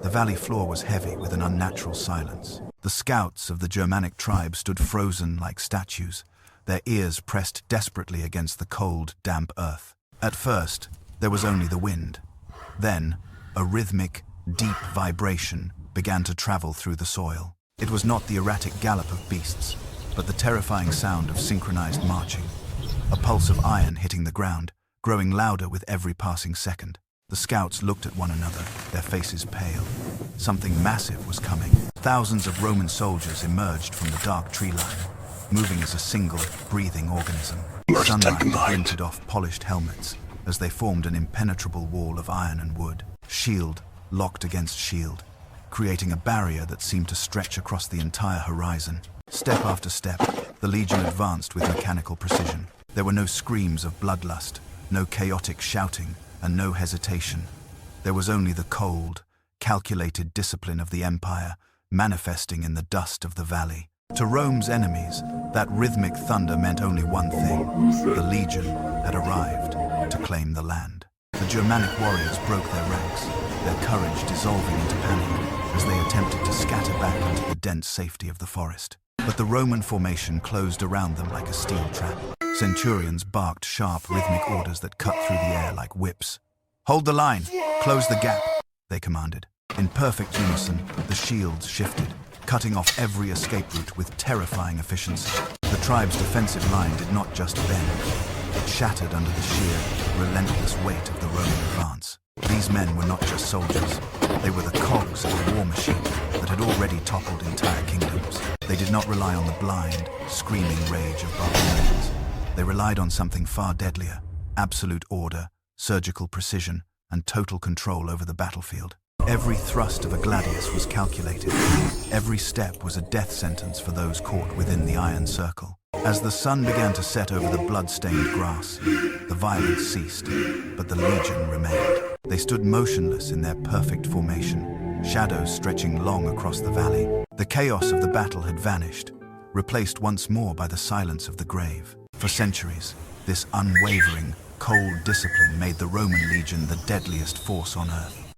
The valley floor was heavy with an unnatural silence. The scouts of the Germanic tribe stood frozen like statues, their ears pressed desperately against the cold, damp earth. At first, there was only the wind. Then, a rhythmic, deep vibration began to travel through the soil. It was not the erratic gallop of beasts, but the terrifying sound of synchronized marching. A pulse of iron hitting the ground, growing louder with every passing second. The scouts looked at one another, their faces pale. Something massive was coming. Thousands of Roman soldiers emerged from the dark tree line, moving as a single, breathing organism. Sunlight glinted off polished helmets as they formed an impenetrable wall of iron and wood, shield locked against shield, creating a barrier that seemed to stretch across the entire horizon. Step after step, the legion advanced with mechanical precision. There were no screams of bloodlust, no chaotic shouting, and no hesitation. There was only the cold, calculated discipline of the empire manifesting in the dust of the valley. To Rome's enemies, that rhythmic thunder meant only one thing: the legion had arrived to claim the land. The Germanic warriors broke their ranks, their courage dissolving into panic as they attempted to scatter back into the dense safety of the forest. But the Roman formation closed around them like a steel trap. Centurions barked sharp, rhythmic orders that cut through the air like whips. "Hold the line! Close the gap!" they commanded. In perfect unison, the shields shifted, cutting off every escape route with terrifying efficiency. The tribe's defensive line did not just bend. It shattered under the sheer, relentless weight of the Roman advance. These men were not just soldiers. They were the cogs of a war machine that had already toppled entire kingdoms. They did not rely on the blind, screaming rage of barbarians. They relied on something far deadlier: absolute order, surgical precision, and total control over the battlefield. Every thrust of a gladius was calculated. Every step was a death sentence for those caught within the iron circle. As the sun began to set over the blood-stained grass, the violence ceased, but the legion remained. They stood motionless in their perfect formation, shadows stretching long across the valley. The chaos of the battle had vanished, replaced once more by the silence of the grave. For centuries, this unwavering, cold discipline made the Roman legion the deadliest force on earth.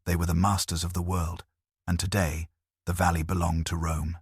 They were the masters of the world, and today, the valley belonged to Rome.